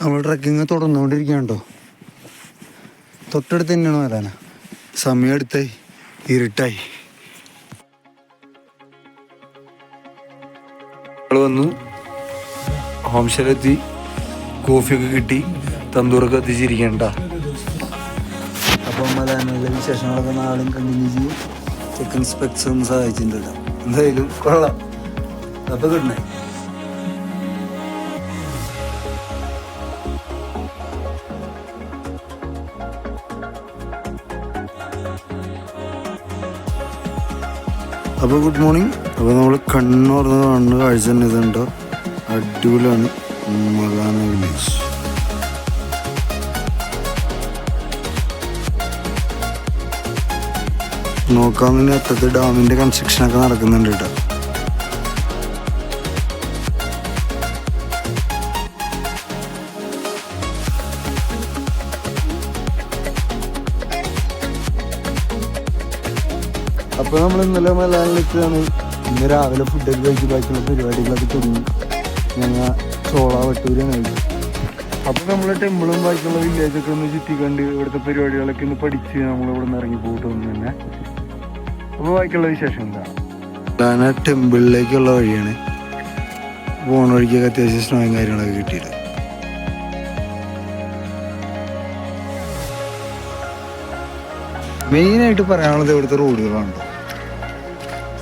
നമ്മൾ ട്രക്കിങ് തുടർന്നുകൊണ്ടിരിക്കുകയാണ് കേട്ടോ. തൊട്ടടുത്ത് തന്നെയാണ് മലാന. സമയം അടുത്തായി, ഇരുട്ടായി. വന്നു ഹോം സ്റ്റേയിലെത്തി, കോഫിയൊക്കെ കിട്ടി, തന്തൂറൊക്കെ എത്തിച്ചിരിക്കണ്ട. അപ്പം മലാനയിലെ വിശേഷങ്ങളൊക്കെ നാളെയും കണ്ടിന്യൂ ചെയ്യും. ചെക്കൻ സ്പെക്സ് ഒന്നും സഹായിച്ചിട്ടുണ്ട്. എന്തായാലും കൊള്ളാം. അപ്പോൾ ഗുഡ് നൈറ്റ്. അപ്പോൾ ഗുഡ് മോർണിംഗ്. അപ്പോൾ നമ്മൾ കണ്ണുറന്ന് കാണുന്ന കാഴ്ച തന്നെ ഇതുണ്ടോ, അടിപൊളിയാണ് മലാന വില്ലേജ്. നോക്കാൻ തന്നെ അറ്റത്ത് ഡാമിൻ്റെ കൺസ്ട്രക്ഷനൊക്കെ നടക്കുന്നുണ്ട് കേട്ടോ. അപ്പോൾ നമ്മൾ ഇന്നലെ മലയാളിലേക്കാണ്. ഇന്ന് രാവിലെ ഫുഡൊക്കെ കഴിച്ച് ബാക്കിയുള്ള പരിപാടികളൊക്കെ തുടങ്ങി. ഞങ്ങൾ ചോള വട്ടൂരാണ് കഴിച്ചു. അപ്പോൾ നമ്മൾ ടെമ്പിളും ബാക്കിയുള്ള വില്ലേജൊക്കെ ഒന്ന് ചുറ്റിക്കണ്ട് ഇവിടുത്തെ പരിപാടികളൊക്കെ ഒന്ന് പഠിച്ച് നമ്മളിവിടെ നിന്ന് ഇറങ്ങി പോയിട്ടൊന്നും തന്നെ. അപ്പോൾ ബാക്കിയുള്ള വിശേഷം എന്താ, മലാന ടെമ്പിളിലേക്കുള്ള വഴിയാണ്. പോണ വഴിക്കൊക്കെ അത്യാവശ്യം സ്നോയും കാര്യങ്ങളൊക്കെ കിട്ടിയിട്ട്. മെയിനായിട്ട് പറയാനുള്ളത് ഇവിടുത്തെ റോഡുകളാണ്.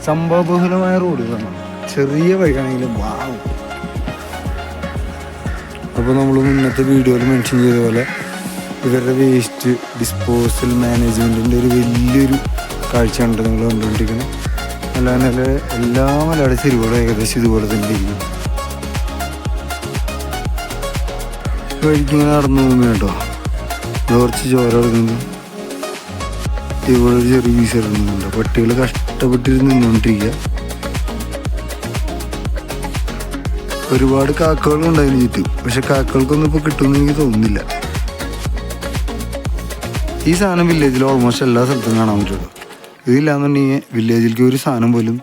സംഭവബഹുലമായ റോഡുകളാണ്. ചെറിയ വഴിയാണെങ്കിലും വാവ്. അപ്പോൾ നമ്മൾ മുന്നത്തെ വീഡിയോയിൽ മെൻഷൻ ചെയ്ത പോലെ ഇവരുടെ വേസ്റ്റ് ഡിസ്പോസൽ മാനേജ്മെൻറ്റിൻ്റെ ഒരു വലിയൊരു കാഴ്ചയുണ്ട് നിങ്ങൾ കണ്ടുകൊണ്ടിരിക്കുന്നത്. നല്ല എല്ലാ മലയാള ചെരുവുകളും ഏകദേശം ഇതുപോലെ തന്നെ ഇരിക്കും. വഴിക്കിങ്ങനെ നടന്നു പോകുന്നു കേട്ടോ. കുറച്ച് ചോര എടുക്കുന്നു. ഇവിടെ ഒരു ചെറിയ വീശ ഇടുന്നുണ്ട്. പട്ടികൾ കഷ്ടപ്പെട്ടിരുന്ന് നിന്നുകൊണ്ടിരിക്കുക. ഒരുപാട് കാക്കകളുണ്ടായിരുന്നു ചുറ്റും. പക്ഷെ കാക്കകൾക്കൊന്നും ഇപ്പോൾ കിട്ടുമെന്ന് എനിക്ക് തോന്നുന്നില്ല. ഈ സാധനം വില്ലേജിൽ ഓൾമോസ്റ്റ് എല്ലാ സ്ഥലത്തും കാണാൻ പറ്റുള്ളൂ. ഇതില്ലാന്നുണ്ടെങ്കിൽ വില്ലേജിലേക്ക് ഒരു സാധനം പോലും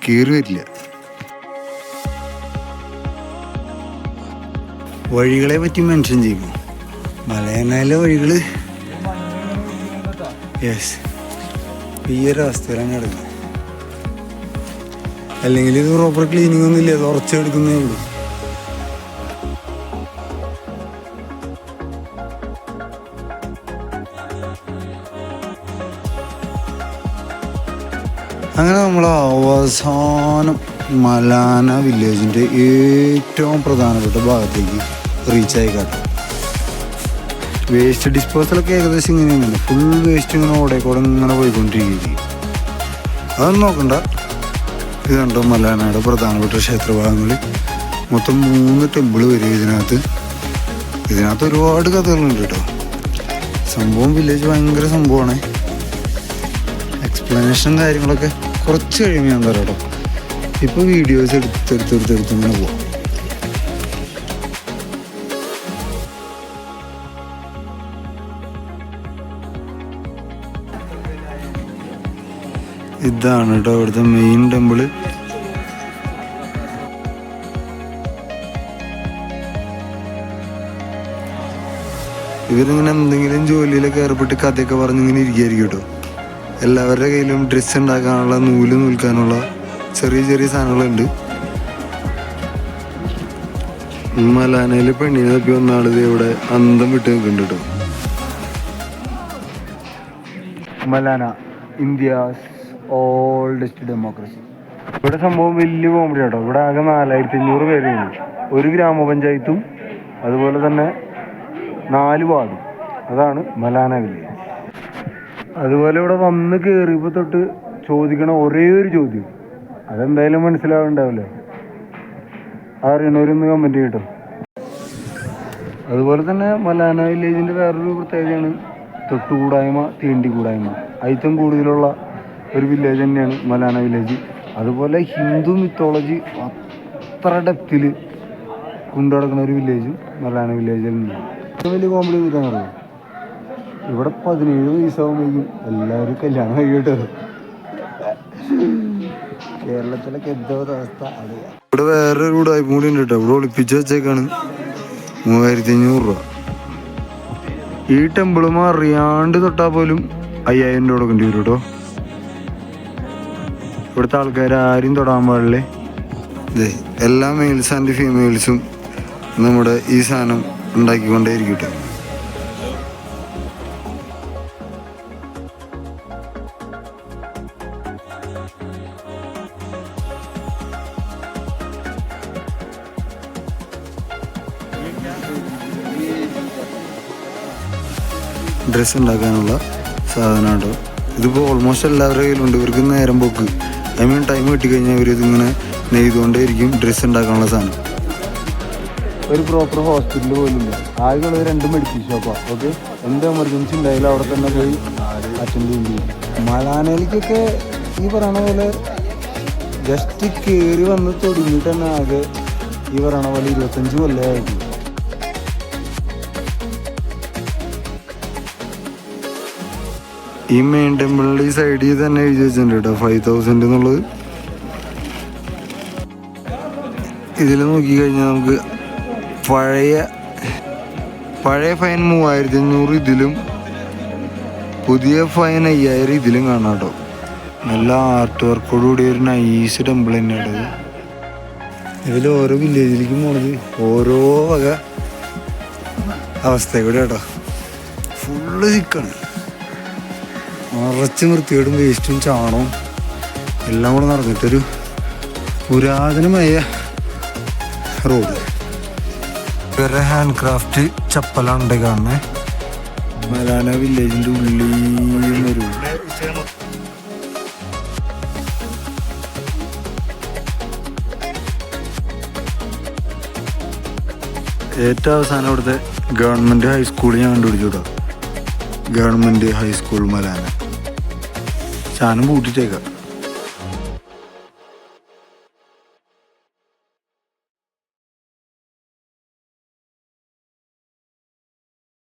കയറി വരില്ല. വഴികളെ പറ്റി മെൻഷൻ ചെയ്യുമോ, മലയനായിലെ വഴികൾ യെസ് ഈ ഒരു അവസ്ഥയിലാണ് കിടക്കുന്നത്. അല്ലെങ്കിൽ ഇത് പ്രോപ്പർ ക്ലീനിങ് ഒന്നും ഇല്ല, അത് ഉറച്ചെടുക്കുന്നേ ഉള്ളൂ. അങ്ങനെ നമ്മൾ അവസാനം മലാന വില്ലേജിൻ്റെ ഏറ്റവും പ്രധാനപ്പെട്ട ഭാഗത്തേക്ക് റീച്ചായി കാട്ടും. വേസ്റ്റ് ഡിസ്പോസലൊക്കെ ഏകദേശം ഇങ്ങനെയാണ്. ഫുൾ വേസ്റ്റ് ഇങ്ങനെ ഓടേക്കൂടെ ഇങ്ങനെ പോയിക്കൊണ്ടിരിക്കുകയും. അതൊന്നും നോക്കണ്ട. ഇത് കണ്ടോ മലാനയുടെ പ്രധാനപ്പെട്ട ക്ഷേത്രഭാഗങ്ങളിൽ മൊത്തം 3 ടെമ്പിൾ വരും ഇതിനകത്ത് ഒരുപാട് കഥകളുണ്ട് കേട്ടോ. സംഭവം വില്ലേജ് ഭയങ്കര സംഭവമാണ്. എക്സ്പ്ലനേഷൻ കാര്യങ്ങളൊക്കെ കുറച്ച് കഴിയുമ്പോൾ ഞാൻ തരാം കേട്ടോ. ഇപ്പോൾ വീഡിയോസ് എടുത്തെടുത്ത് ഇങ്ങനെ പോവാം. ഇതാണ് കേട്ടോ ഇവിടുത്തെ മെയിൻ ടെമ്പിള്. ഇവരിങ്ങനെ എന്തെങ്കിലും ജോലിയിലൊക്കെ ഏർപ്പെട്ട് കഥയൊക്കെ പറഞ്ഞിങ്ങനെ ഇരിക്കുകയായിരിക്കും കേട്ടോ. എല്ലാവരുടെ കയ്യിലും ഡ്രസ്സ് ഉണ്ടാക്കാനുള്ള നൂല് നൂൽക്കാനുള്ള ചെറിയ ചെറിയ സാധനങ്ങളുണ്ട്. മലാനയിൽ പെണ്ണിനെ തപ്പി വന്ന ആളിത് ഇവിടെ അന്തം വിട്ട് നിൽക്കുന്നുണ്ട് കേട്ടോ. Malana India's oldest democracy. ഇവിടെ സംഭവം വലിയ കോമഡി കേട്ടോ. ഇവിടെ ആകെ 4500 പേരുണ്ട്. ഒരു ഗ്രാമപഞ്ചായത്തും അതുപോലെ തന്നെ 4 വാർഡും. അതാണ് മലാന വില്ലേജ്. അതുപോലെ ഇവിടെ വന്ന് കയറിയപ്പോൾ തൊട്ട് ചോദിക്കണ ഒരേ ഒരു ചോദ്യം, അതെന്തായാലും മനസ്സിലാവുന്നുണ്ടാവില്ലേ, അറിയണവരൊന്ന് കമൻറ്റ് ചെയ്യട്ടോ. അതുപോലെ തന്നെ മലാന വില്ലേജിൻ്റെ വേറൊരു പ്രത്യേകതയാണ് തൊട്ടുകൂടായ്മ, തീണ്ടിക്കൂടായ്മ. ഐറ്റം കൂടുതലുള്ള ഒരു വില്ലേജ് തന്നെയാണ് മലാന വില്ലേജ്. അതുപോലെ ഹിന്ദു മിത്തോളജി അത്ര ഡെപ്തിൽ കൊണ്ടുനടക്കുന്ന ഒരു വില്ലേജും മലാന വില്ലേജിൽ ഉണ്ട്. ഏറ്റവും വലിയ കോമഡി ചെയ്തിട്ടാണ് ഇവിടെ 17 വയസ്സാകുമ്പോഴേക്കും എല്ലാവരും കല്യാണം കഴിക്കട്ടോ. കേരളത്തിലൊക്കെ എന്തോ അവസ്ഥ അറിയാം. ഇവിടെ വേറൊരു ഉടായ്പ കൂടി ഉണ്ട് കേട്ടോ. ഇവിടെ ഒളിപ്പിച്ച് വെച്ചേക്കാണ്. 3500 രൂപ. ഈ ടെമ്പിളും അറിയാണ്ട് തൊട്ടാൽ പോലും 5000 രൂപ കൊടുക്കേണ്ടി വരും കേട്ടോ. ഇവിടുത്തെ ആൾക്കാർ ആരും തൊടാൻ പാടില്ലേ. ഇതേ എല്ലാ മെയിൽസ് ആൻഡ് ഫീമെയിൽസും നമ്മുടെ ഈ സാധനം ഉണ്ടാക്കിക്കൊണ്ടേയിരിക്കും കേട്ടോ. ഡ്രസ്സ് ഉണ്ടാക്കാനുള്ള സാധനമാണോ ഇതിപ്പോൾ. ഓൾമോസ്റ്റ് എല്ലാവരുടെ കയ്യിലുണ്ട്. ഇവർക്ക് നേരം പോക്ക്, ടൈം കിട്ടിക്കഴിഞ്ഞാൽ ഇവർ ഇതിങ്ങനെ നെയ്തുകൊണ്ടേയിരിക്കും ഡ്രസ്സ് ഉണ്ടാക്കാനുള്ള സാധനം. ഒരു പ്രോപ്പർ ഹോസ്പിറ്റൽ പോലും ഇല്ല. ആകെയുള്ളത് 2 മെഡിക്കൽ ഷോപ്പാണ്. ഓക്കെ, എന്ത് എമർജൻസി ഉണ്ടായാലും അവിടെ തന്നെ പോയി അറ്റൻഡ് ചെയ്യും. മലാനയിലേക്കൊക്കെ ഈ പറയണ പോലെ ജസ്റ്റ് കയറി വന്ന് തുടങ്ങിയിട്ട് തന്നെ ആകെ ഈ പറയണ പോലെ 25 കൊല്ലമായിരിക്കും. ഈ മെയിൻ ടെമ്പിളിൻ്റെ ഈ സൈഡിൽ തന്നെ എഴുതി വെച്ചിട്ടുണ്ട് കേട്ടോ 5000 എന്നുള്ളത്. ഇതിൽ നോക്കിക്കഴിഞ്ഞാൽ നമുക്ക് പഴയ ഫൈൻ 3500 ഇതിലും പുതിയ ഫൈൻ 5000 ഇതിലും കാണാം കേട്ടോ. നല്ല ആർട്ട് വർക്കോടുകൂടി ഒരു നൈസ് ടെമ്പിൾ തന്നെയാണ്. ഇതിൽ ഓരോ വില്ലേജിലേക്കും പോണത് ഓരോ വക അവസ്ഥ കൂടെ കേട്ടോ. ഫുള്ള് ചിക്കാണ്, നിറച്ച് വൃത്തികേടും വേസ്റ്റും ചാണവും എല്ലാം കൂടെ നടന്നിട്ടൊരു പുരാതനമായ റോഡ്. വേറെ ഹാൻഡ് ക്രാഫ്റ്റ് ചപ്പലാണ് കാണുന്നത്. മലാന വില്ലേജിൻ്റെ ഉള്ളിൽ ഒരു ഏറ്റവും അവസാനം ഇവിടുത്തെ ഗവൺമെൻറ് ഹൈസ്കൂൾ ഞാൻ കണ്ടുപിടിച്ചു കേട്ടോ. Government high school Malana. സാധനം പൂട്ടിട്ടേക്കാം.